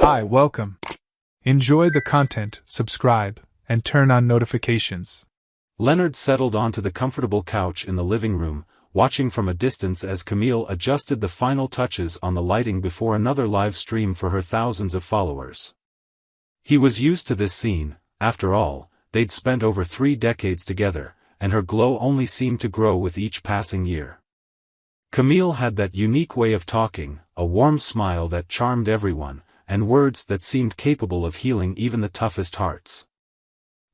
Hi, welcome. Enjoy the content, subscribe, and turn on notifications. Leonard settled onto the comfortable couch in the living room, watching from a distance as Camille adjusted the final touches on the lighting before another live stream for her thousands of followers. He was used to this scene. After all, they'd spent over 3 decades together, and her glow only seemed to grow with each passing year. Camille had that unique way of talking, a warm smile that charmed everyone, and words that seemed capable of healing even the toughest hearts.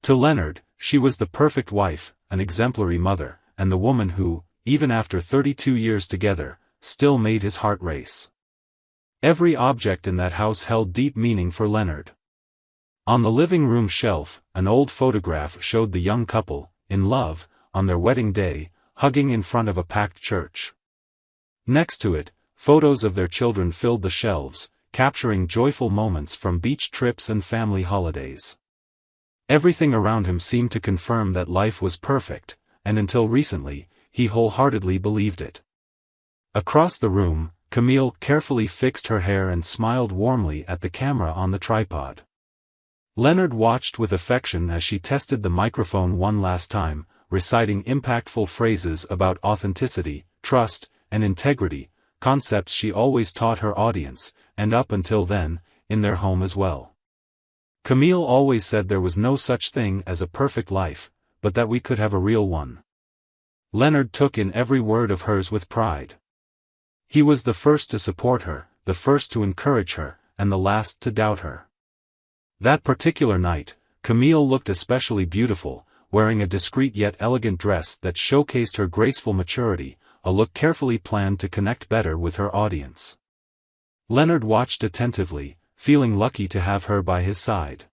To Leonard, she was the perfect wife, an exemplary mother, and the woman who, even after 32 years together, still made his heart race. Every object in that house held deep meaning for Leonard. On the living room shelf, an old photograph showed the young couple, in love, on their wedding day, hugging in front of a packed church. Next to it, photos of their children filled the shelves, capturing joyful moments from beach trips and family holidays. Everything around him seemed to confirm that life was perfect, and until recently, he wholeheartedly believed it. Across the room, Camille carefully fixed her hair and smiled warmly at the camera on the tripod. Leonard watched with affection as she tested the microphone one last time, reciting impactful phrases about authenticity, trust, and integrity, concepts she always taught her audience, and up until then, in their home as well. Camille always said there was no such thing as a perfect life, but that we could have a real one. Leonard took in every word of hers with pride. He was the first to support her, the first to encourage her, and the last to doubt her. That particular night, Camille looked especially beautiful, wearing a discreet yet elegant dress that showcased her graceful maturity, a look carefully planned to connect better with her audience. Leonard watched attentively, feeling lucky to have her by his side.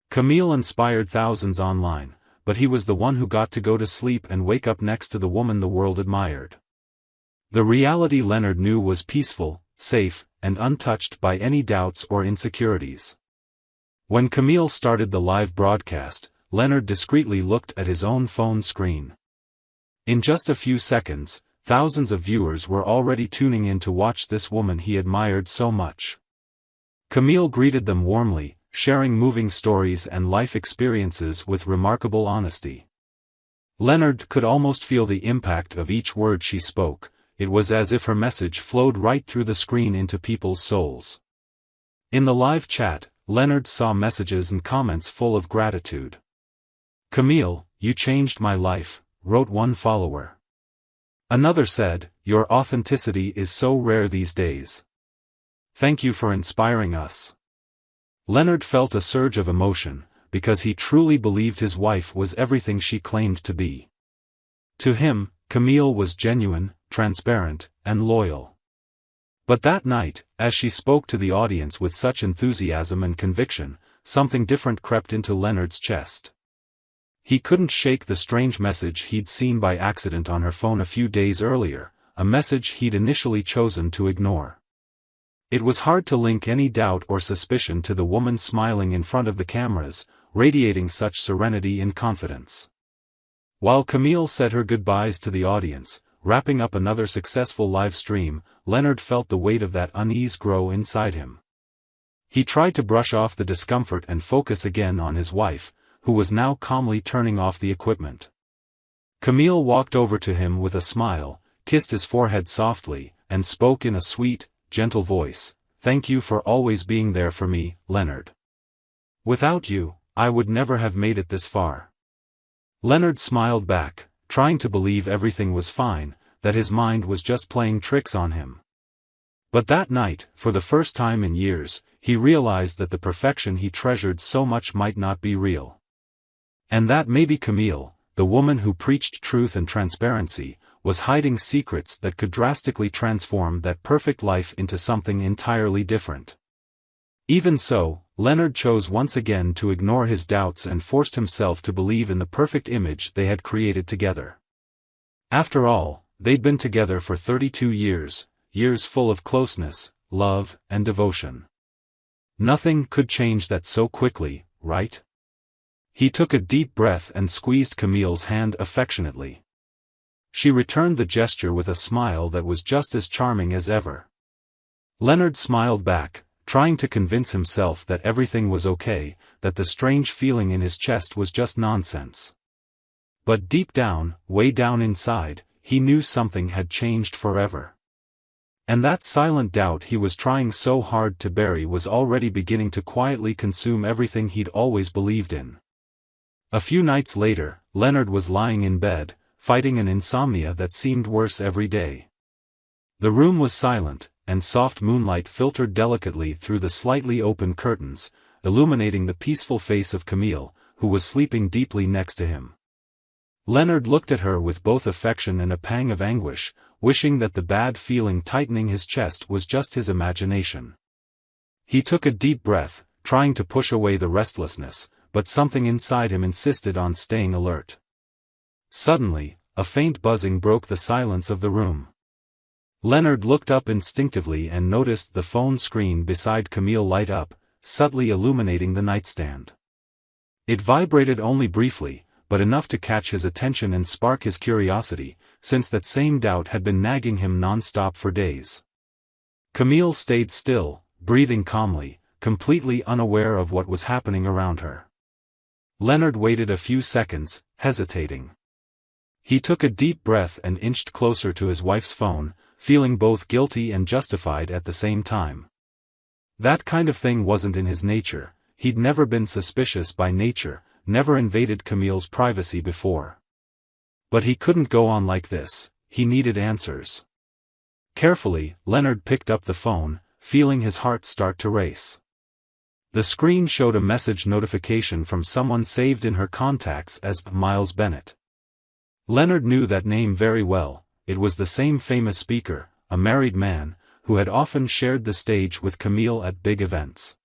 Camille inspired thousands online, but he was the one who got to go to sleep and wake up next to the woman the world admired. The reality Leonard knew was peaceful, safe, and untouched by any doubts or insecurities. When Camille started the live broadcast, Leonard discreetly looked at his own phone screen. In just a few seconds, thousands of viewers were already tuning in to watch this woman he admired so much. Camille greeted them warmly, sharing moving stories and life experiences with remarkable honesty. Leonard could almost feel the impact of each word she spoke. It was as if her message flowed right through the screen into people's souls. In the live chat, Leonard saw messages and comments full of gratitude. "Camille, you changed my life," wrote one follower. Another said, "Your authenticity is so rare these days. Thank you for inspiring us." Leonard felt a surge of emotion, because he truly believed his wife was everything she claimed to be. To him, Camille was genuine, transparent, and loyal. But that night, as she spoke to the audience with such enthusiasm and conviction, something different crept into Leonard's chest. He couldn't shake the strange message he'd seen by accident on her phone a few days earlier, a message he'd initially chosen to ignore. It was hard to link any doubt or suspicion to the woman smiling in front of the cameras, radiating such serenity and confidence. While Camille said her goodbyes to the audience, wrapping up another successful live stream, Leonard felt the weight of that unease grow inside him. He tried to brush off the discomfort and focus again on his wife, who was now calmly turning off the equipment. Camille walked over to him with a smile, kissed his forehead softly, and spoke in a sweet, gentle voice, "Thank you for always being there for me, Leonard. Without you, I would never have made it this far." Leonard smiled back, trying to believe everything was fine, that his mind was just playing tricks on him. But that night, for the first time in years, he realized that the perfection he treasured so much might not be real. And that maybe Camille, the woman who preached truth and transparency, was hiding secrets that could drastically transform that perfect life into something entirely different. Even so, Leonard chose once again to ignore his doubts and forced himself to believe in the perfect image they had created together. After all, they'd been together for 32 years, years full of closeness, love, and devotion. Nothing could change that so quickly, right? He took a deep breath and squeezed Camille's hand affectionately. She returned the gesture with a smile that was just as charming as ever. Leonard smiled back, trying to convince himself that everything was okay, that the strange feeling in his chest was just nonsense. But deep down, way down inside, he knew something had changed forever. And that silent doubt he was trying so hard to bury was already beginning to quietly consume everything he'd always believed in. A few nights later, Leonard was lying in bed, fighting an insomnia that seemed worse every day. The room was silent, and soft moonlight filtered delicately through the slightly open curtains, illuminating the peaceful face of Camille, who was sleeping deeply next to him. Leonard looked at her with both affection and a pang of anguish, wishing that the bad feeling tightening his chest was just his imagination. He took a deep breath, trying to push away the restlessness, but something inside him insisted on staying alert. Suddenly, a faint buzzing broke the silence of the room. Leonard looked up instinctively and noticed the phone screen beside Camille light up, subtly illuminating the nightstand. It vibrated only briefly, but enough to catch his attention and spark his curiosity, since that same doubt had been nagging him non-stop for days. Camille stayed still, breathing calmly, completely unaware of what was happening around her. Leonard waited a few seconds, hesitating. He took a deep breath and inched closer to his wife's phone, feeling both guilty and justified at the same time. That kind of thing wasn't in his nature. He'd never been suspicious by nature, never invaded Camille's privacy before. But he couldn't go on like this, he needed answers. Carefully, Leonard picked up the phone, feeling his heart start to race. The screen showed a message notification from someone saved in her contacts as Miles Bennett. Leonard knew that name very well. It was the same famous speaker, a married man, who had often shared the stage with Camille at big events.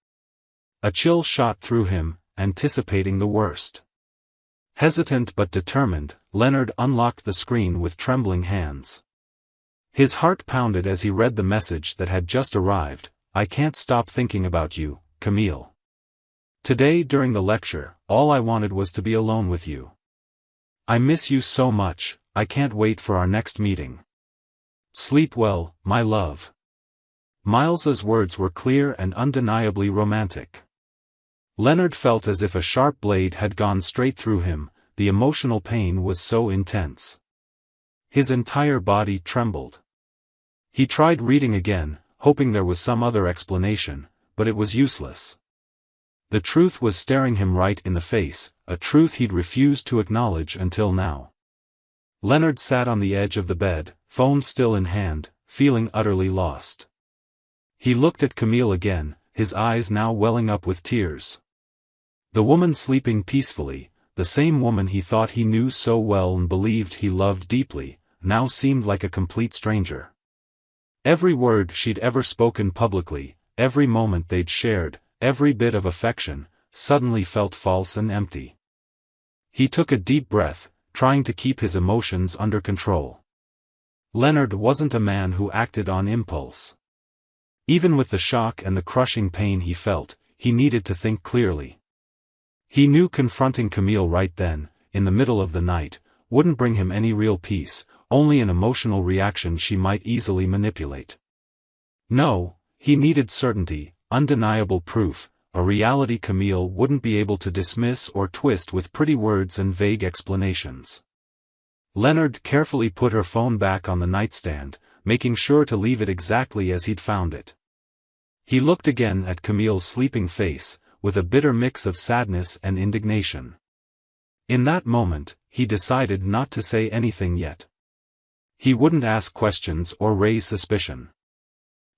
A chill shot through him, anticipating the worst. Hesitant but determined, Leonard unlocked the screen with trembling hands. His heart pounded as he read the message that had just arrived. "I can't stop thinking about you, Camille. Today during the lecture, all I wanted was to be alone with you. I miss you so much, I can't wait for our next meeting. Sleep well, my love." Miles's words were clear and undeniably romantic. Leonard felt as if a sharp blade had gone straight through him, the emotional pain was so intense. His entire body trembled. He tried reading again, hoping there was some other explanation, but it was useless. The truth was staring him right in the face, a truth he'd refused to acknowledge until now. Leonard sat on the edge of the bed, phone still in hand, feeling utterly lost. He looked at Camille again, his eyes now welling up with tears. The woman sleeping peacefully, the same woman he thought he knew so well and believed he loved deeply, now seemed like a complete stranger. Every word she'd ever spoken publicly, every moment they'd shared, every bit of affection, suddenly felt false and empty. He took a deep breath, trying to keep his emotions under control. Leonard wasn't a man who acted on impulse. Even with the shock and the crushing pain he felt, he needed to think clearly. He knew confronting Camille right then, in the middle of the night, wouldn't bring him any real peace, only an emotional reaction she might easily manipulate. No, he needed certainty, undeniable proof, a reality Camille wouldn't be able to dismiss or twist with pretty words and vague explanations. Leonard carefully put her phone back on the nightstand, making sure to leave it exactly as he'd found it. He looked again at Camille's sleeping face, with a bitter mix of sadness and indignation. In that moment, he decided not to say anything yet. He wouldn't ask questions or raise suspicion.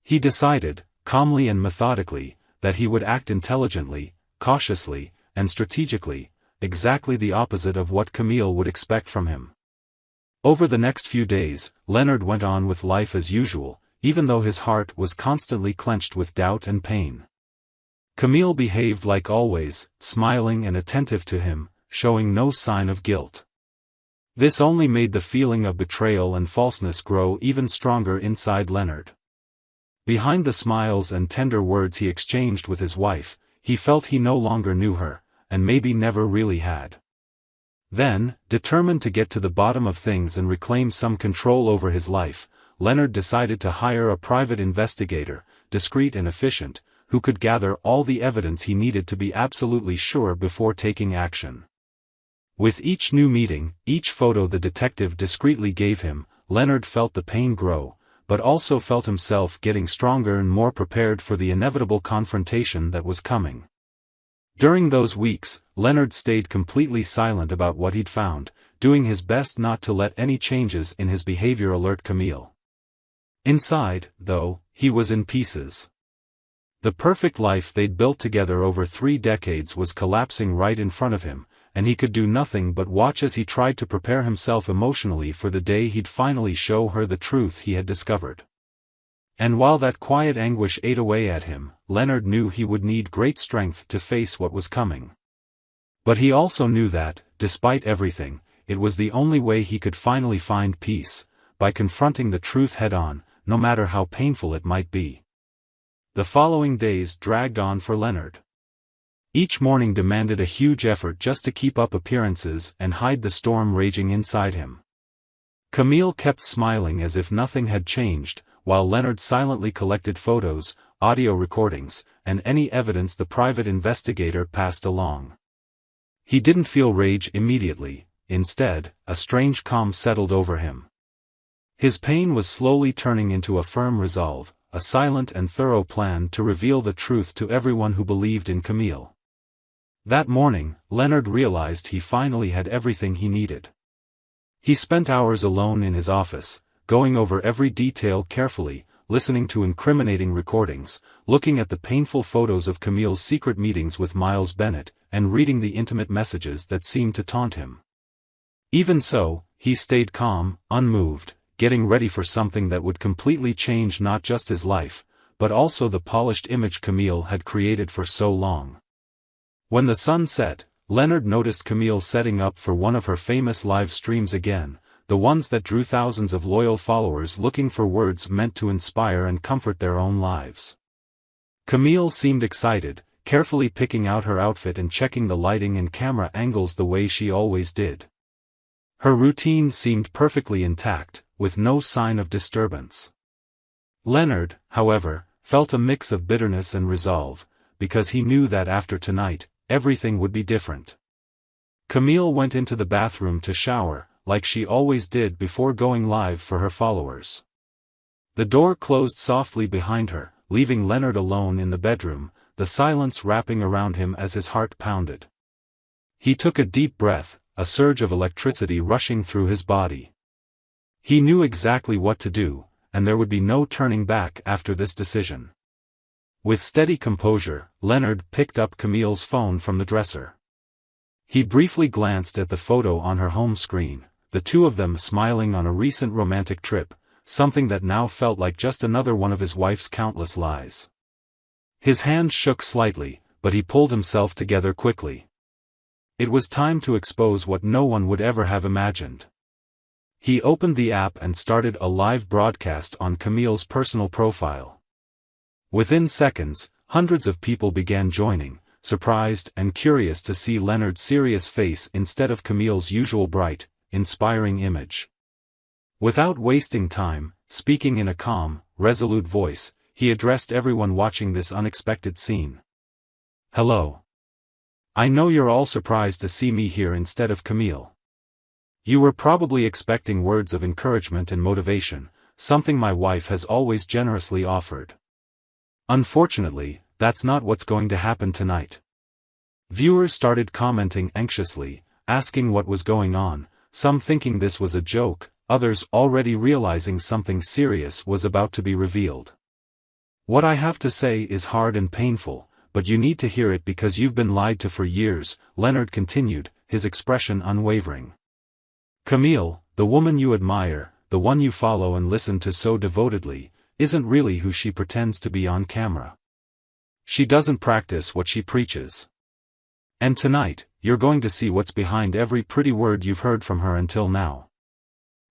He decided, calmly and methodically, that he would act intelligently, cautiously, and strategically, exactly the opposite of what Camille would expect from him. Over the next few days, Leonard went on with life as usual, even though his heart was constantly clenched with doubt and pain. Camille behaved like always, smiling and attentive to him, showing no sign of guilt. This only made the feeling of betrayal and falseness grow even stronger inside Leonard. Behind the smiles and tender words he exchanged with his wife, he felt he no longer knew her, and maybe never really had. Then, determined to get to the bottom of things and reclaim some control over his life, Leonard decided to hire a private investigator, discreet and efficient, who could gather all the evidence he needed to be absolutely sure before taking action. With each new meeting, each photo the detective discreetly gave him, Leonard felt the pain grow, but also felt himself getting stronger and more prepared for the inevitable confrontation that was coming. During those weeks, Leonard stayed completely silent about what he'd found, doing his best not to let any changes in his behavior alert Camille. Inside, though, he was in pieces. The perfect life they'd built together over 3 decades was collapsing right in front of him, and he could do nothing but watch as he tried to prepare himself emotionally for the day he'd finally show her the truth he had discovered. And while that quiet anguish ate away at him, Leonard knew he would need great strength to face what was coming. But he also knew that, despite everything, it was the only way he could finally find peace, by confronting the truth head-on, no matter how painful it might be. The following days dragged on for Leonard. Each morning demanded a huge effort just to keep up appearances and hide the storm raging inside him. Camille kept smiling as if nothing had changed, while Leonard silently collected photos, audio recordings, and any evidence the private investigator passed along. He didn't feel rage immediately. Instead, a strange calm settled over him. His pain was slowly turning into a firm resolve, a silent and thorough plan to reveal the truth to everyone who believed in Camille. That morning, Leonard realized he finally had everything he needed. He spent hours alone in his office, going over every detail carefully, listening to incriminating recordings, looking at the painful photos of Camille's secret meetings with Miles Bennett, and reading the intimate messages that seemed to taunt him. Even so, he stayed calm, unmoved, getting ready for something that would completely change not just his life, but also the polished image Camille had created for so long. When the sun set, Leonard noticed Camille setting up for one of her famous live streams again, the ones that drew thousands of loyal followers looking for words meant to inspire and comfort their own lives. Camille seemed excited, carefully picking out her outfit and checking the lighting and camera angles the way she always did. Her routine seemed perfectly intact, with no sign of disturbance. Leonard, however, felt a mix of bitterness and resolve, because he knew that after tonight, everything would be different. Camille went into the bathroom to shower, like she always did before going live for her followers. The door closed softly behind her, leaving Leonard alone in the bedroom, the silence wrapping around him as his heart pounded. He took a deep breath, a surge of electricity rushing through his body. He knew exactly what to do, and there would be no turning back after this decision. With steady composure, Leonard picked up Camille's phone from the dresser. He briefly glanced at the photo on her home screen, the two of them smiling on a recent romantic trip, something that now felt like just another one of his wife's countless lies. His hand shook slightly, but he pulled himself together quickly. It was time to expose what no one would ever have imagined. He opened the app and started a live broadcast on Camille's personal profile. Within seconds, hundreds of people began joining, surprised and curious to see Leonard's serious face instead of Camille's usual bright, inspiring image. Without wasting time, speaking in a calm, resolute voice, he addressed everyone watching this unexpected scene. "Hello. I know you're all surprised to see me here instead of Camille. You were probably expecting words of encouragement and motivation, something my wife has always generously offered. Unfortunately, that's not what's going to happen tonight." Viewers started commenting anxiously, asking what was going on, some thinking this was a joke, others already realizing something serious was about to be revealed. "What I have to say is hard and painful, but you need to hear it because you've been lied to for years," Leonard continued, his expression unwavering. "Camille, the woman you admire, the one you follow and listen to so devotedly, isn't really who she pretends to be on camera. She doesn't practice what she preaches. And tonight, you're going to see what's behind every pretty word you've heard from her until now."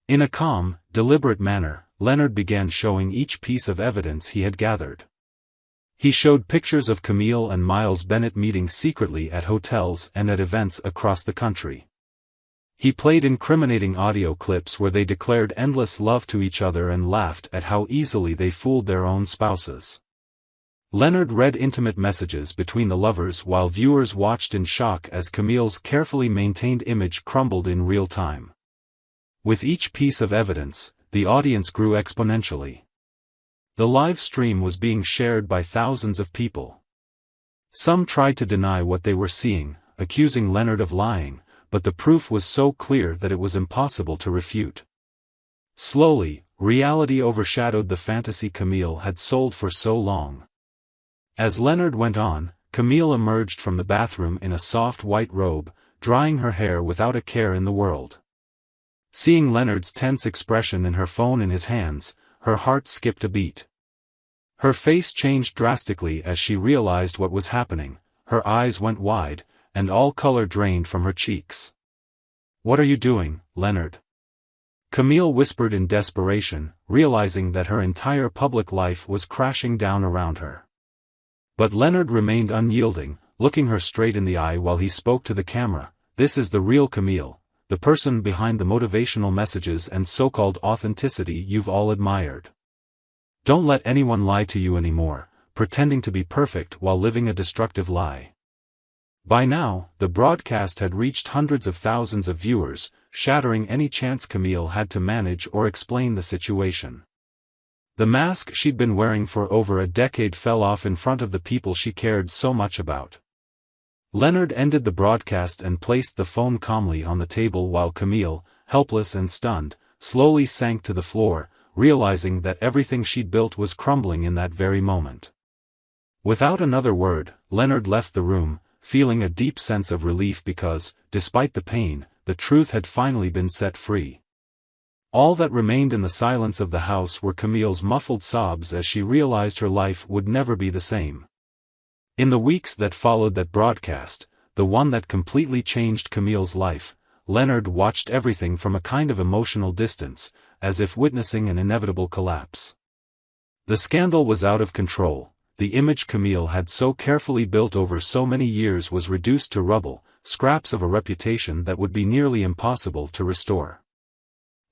In a calm, deliberate manner, Leonard began showing each piece of evidence he had gathered. He showed pictures of Camille and Miles Bennett meeting secretly at hotels and at events across the country. He played incriminating audio clips where they declared endless love to each other and laughed at how easily they fooled their own spouses. Leonard read intimate messages between the lovers while viewers watched in shock as Camille's carefully maintained image crumbled in real time. With each piece of evidence, the audience grew exponentially. The live stream was being shared by thousands of people. Some tried to deny what they were seeing, accusing Leonard of lying, but the proof was so clear that it was impossible to refute. Slowly, reality overshadowed the fantasy Camille had sold for so long. As Leonard went on, Camille emerged from the bathroom in a soft white robe, drying her hair without a care in the world. Seeing Leonard's tense expression and her phone in his hands, her heart skipped a beat. Her face changed drastically as she realized what was happening, her eyes went wide, and all color drained from her cheeks. "What are you doing, Leonard?" Camille whispered in desperation, realizing that her entire public life was crashing down around her. But Leonard remained unyielding, looking her straight in the eye while he spoke to the camera. "This is the real Camille, the person behind the motivational messages and so-called authenticity you've all admired. Don't let anyone lie to you anymore, pretending to be perfect while living a destructive lie." By now, the broadcast had reached hundreds of thousands of viewers, shattering any chance Camille had to manage or explain the situation. The mask she'd been wearing for over a decade fell off in front of the people she cared so much about. Leonard ended the broadcast and placed the phone calmly on the table while Camille, helpless and stunned, slowly sank to the floor, realizing that everything she'd built was crumbling in that very moment. Without another word, Leonard left the room, feeling a deep sense of relief because, despite the pain, the truth had finally been set free. All that remained in the silence of the house were Camille's muffled sobs as she realized her life would never be the same. In the weeks that followed that broadcast, the one that completely changed Camille's life, Leonard watched everything from a kind of emotional distance, as if witnessing an inevitable collapse. The scandal was out of control. The image Camille had so carefully built over so many years was reduced to rubble, scraps of a reputation that would be nearly impossible to restore.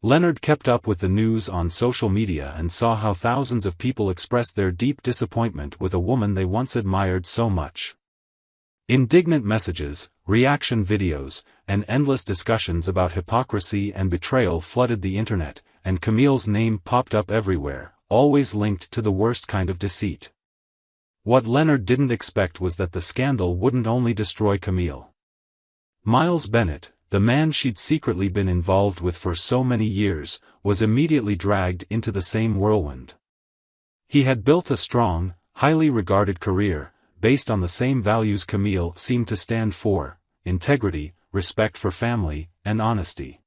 Leonard kept up with the news on social media and saw how thousands of people expressed their deep disappointment with a woman they once admired so much. Indignant messages, reaction videos, and endless discussions about hypocrisy and betrayal flooded the internet, and Camille's name popped up everywhere, always linked to the worst kind of deceit. What Leonard didn't expect was that the scandal wouldn't only destroy Camille. Miles Bennett, the man she'd secretly been involved with for so many years, was immediately dragged into the same whirlwind. He had built a strong, highly regarded career, based on the same values Camille seemed to stand for: integrity, respect for family, and honesty.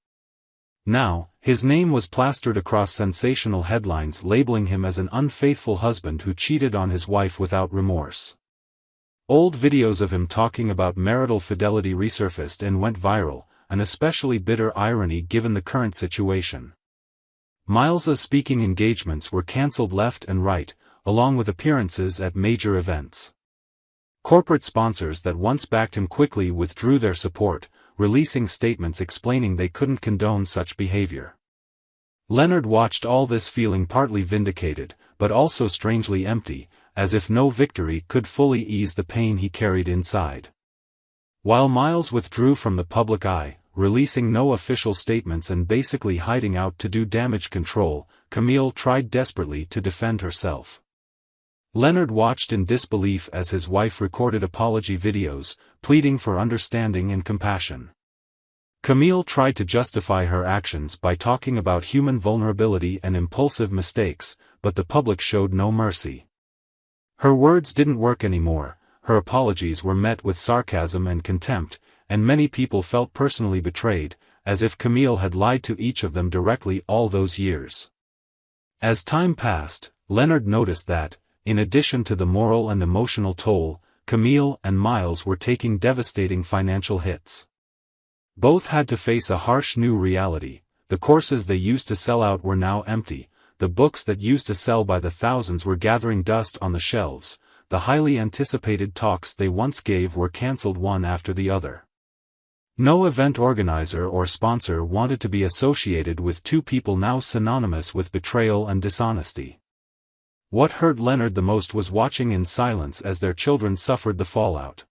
Now, his name was plastered across sensational headlines labeling him as an unfaithful husband who cheated on his wife without remorse. Old videos of him talking about marital fidelity resurfaced and went viral, an especially bitter irony given the current situation. Miles's speaking engagements were cancelled left and right, along with appearances at major events. Corporate sponsors that once backed him quickly withdrew their support, releasing statements explaining they couldn't condone such behavior. Leonard watched all this feeling partly vindicated, but also strangely empty, as if no victory could fully ease the pain he carried inside. While Miles withdrew from the public eye, releasing no official statements and basically hiding out to do damage control, Camille tried desperately to defend herself. Leonard watched in disbelief as his wife recorded apology videos, pleading for understanding and compassion. Camille tried to justify her actions by talking about human vulnerability and impulsive mistakes, but the public showed no mercy. Her words didn't work anymore. Her apologies were met with sarcasm and contempt, and many people felt personally betrayed, as if Camille had lied to each of them directly all those years. As time passed, Leonard noticed that, in addition to the moral and emotional toll, Camille and Miles were taking devastating financial hits. Both had to face a harsh new reality. The courses they used to sell out were now empty, the books that used to sell by the thousands were gathering dust on the shelves, the highly anticipated talks they once gave were cancelled one after the other. No event organizer or sponsor wanted to be associated with two people now synonymous with betrayal and dishonesty. What hurt Leonard the most was watching in silence as their children suffered the fallout.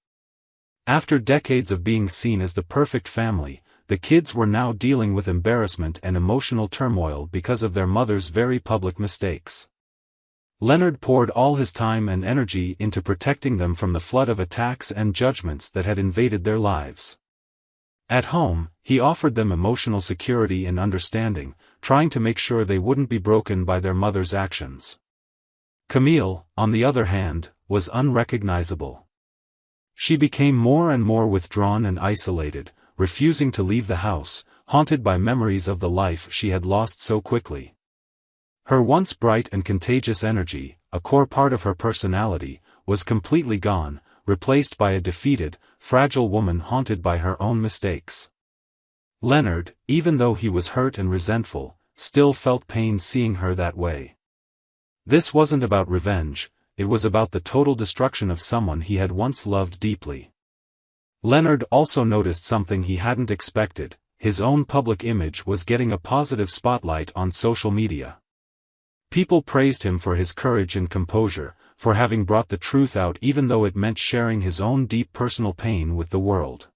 After decades of being seen as the perfect family, the kids were now dealing with embarrassment and emotional turmoil because of their mother's very public mistakes. Leonard poured all his time and energy into protecting them from the flood of attacks and judgments that had invaded their lives. At home, he offered them emotional security and understanding, trying to make sure they wouldn't be broken by their mother's actions. Camille, on the other hand, was unrecognizable. She became more and more withdrawn and isolated, refusing to leave the house, haunted by memories of the life she had lost so quickly. Her once bright and contagious energy, a core part of her personality, was completely gone, replaced by a defeated, fragile woman haunted by her own mistakes. Leonard, even though he was hurt and resentful, still felt pain seeing her that way. This wasn't about revenge, it was about the total destruction of someone he had once loved deeply. Leonard also noticed something he hadn't expected: his own public image was getting a positive spotlight on social media. People praised him for his courage and composure, for having brought the truth out even though it meant sharing his own deep personal pain with the world.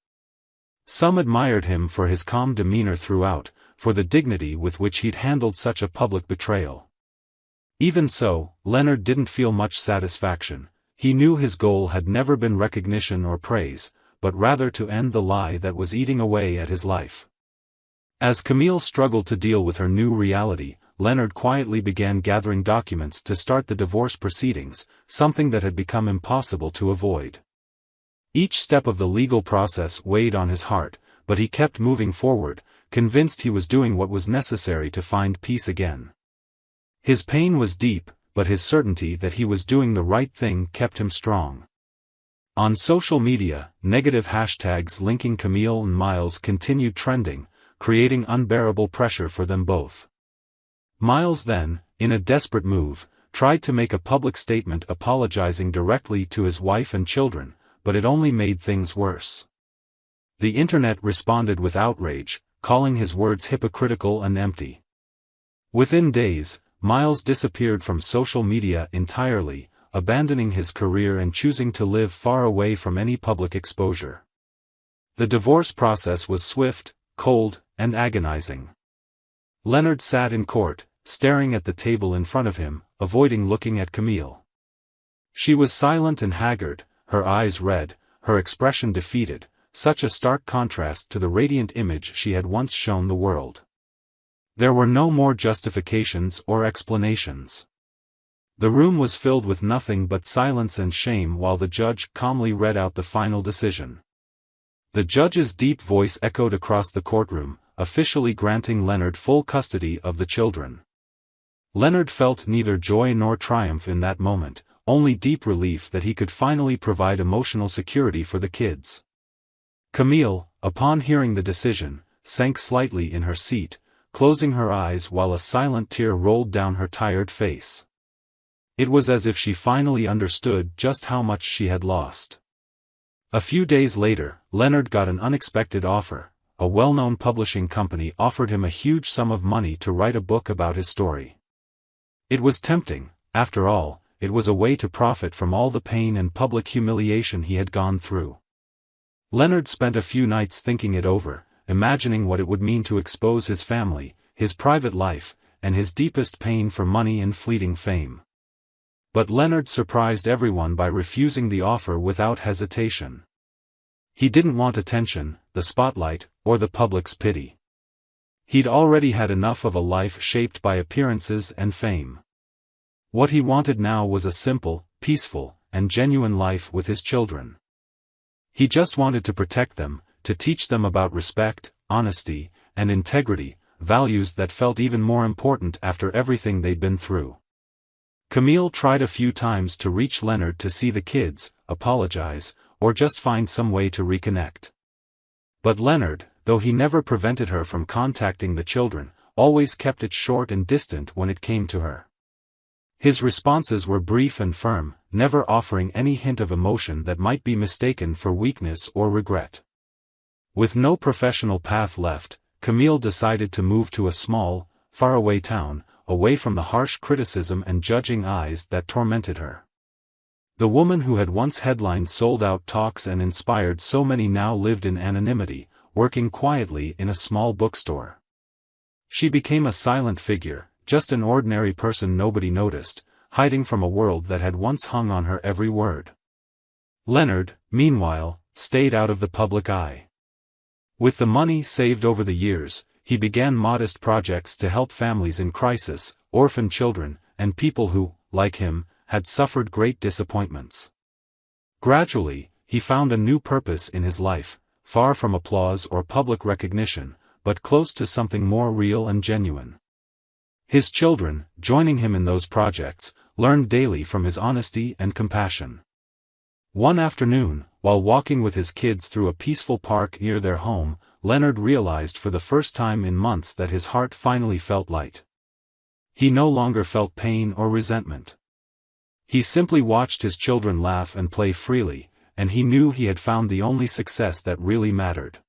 Some admired him for his calm demeanor throughout, for the dignity with which he'd handled such a public betrayal. Even so, Leonard didn't feel much satisfaction. He knew his goal had never been recognition or praise, but rather to end the lie that was eating away at his life. As Camille struggled to deal with her new reality, Leonard quietly began gathering documents to start the divorce proceedings, something that had become impossible to avoid. Each step of the legal process weighed on his heart, but he kept moving forward, convinced he was doing what was necessary to find peace again. His pain was deep, but his certainty that he was doing the right thing kept him strong. On social media, negative hashtags linking Camille and Miles continued trending, creating unbearable pressure for them both. Miles then, in a desperate move, tried to make a public statement apologizing directly to his wife and children, but it only made things worse. The internet responded with outrage, calling his words hypocritical and empty. Within days, Miles disappeared from social media entirely, abandoning his career and choosing to live far away from any public exposure. The divorce process was swift, cold, and agonizing. Leonard sat in court, staring at the table in front of him, avoiding looking at Camille. She was silent and haggard, her eyes red, her expression defeated, such a stark contrast to the radiant image she had once shown the world. There were no more justifications or explanations. The room was filled with nothing but silence and shame while the judge calmly read out the final decision. The judge's deep voice echoed across the courtroom, officially granting Leonard full custody of the children. Leonard felt neither joy nor triumph in that moment, only deep relief that he could finally provide emotional security for the kids. Camille, upon hearing the decision, sank slightly in her seat, closing her eyes while a silent tear rolled down her tired face. It was as if she finally understood just how much she had lost. A few days later, Leonard got an unexpected offer. A well-known publishing company offered him a huge sum of money to write a book about his story. It was tempting; after all, it was a way to profit from all the pain and public humiliation he had gone through. Leonard spent a few nights thinking it over, imagining what it would mean to expose his family, his private life, and his deepest pain for money and fleeting fame. But Leonard surprised everyone by refusing the offer without hesitation. He didn't want attention, the spotlight, or the public's pity. He'd already had enough of a life shaped by appearances and fame. What he wanted now was a simple, peaceful, and genuine life with his children. He just wanted to protect them, to teach them about respect, honesty, and integrity, values that felt even more important after everything they'd been through. Camille tried a few times to reach Leonard to see the kids, apologize, or just find some way to reconnect. But Leonard, though he never prevented her from contacting the children, always kept it short and distant when it came to her. His responses were brief and firm, never offering any hint of emotion that might be mistaken for weakness or regret. With no professional path left, Camille decided to move to a small, faraway town, away from the harsh criticism and judging eyes that tormented her. The woman who had once headlined sold-out talks and inspired so many now lived in anonymity, working quietly in a small bookstore. She became a silent figure, just an ordinary person nobody noticed, hiding from a world that had once hung on her every word. Leonard, meanwhile, stayed out of the public eye. With the money saved over the years, he began modest projects to help families in crisis, orphan children, and people who, like him, had suffered great disappointments. Gradually, he found a new purpose in his life, far from applause or public recognition, but close to something more real and genuine. His children, joining him in those projects, learned daily from his honesty and compassion. One afternoon, while walking with his kids through a peaceful park near their home, Leonard realized for the first time in months that his heart finally felt light. He no longer felt pain or resentment. He simply watched his children laugh and play freely, and he knew he had found the only success that really mattered.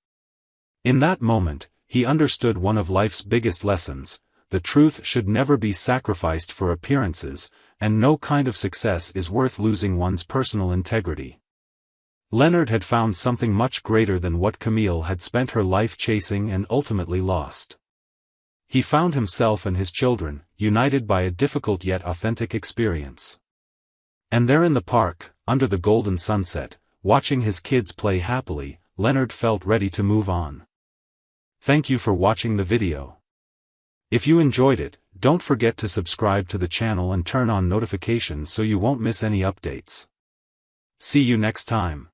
In that moment, he understood one of life's biggest lessons: the truth should never be sacrificed for appearances, and no kind of success is worth losing one's personal integrity. Leonard had found something much greater than what Camille had spent her life chasing and ultimately lost. He found himself and his children, united by a difficult yet authentic experience. And there in the park, under the golden sunset, watching his kids play happily, Leonard felt ready to move on. Thank you for watching the video. If you enjoyed it, don't forget to subscribe to the channel and turn on notifications so you won't miss any updates. See you next time.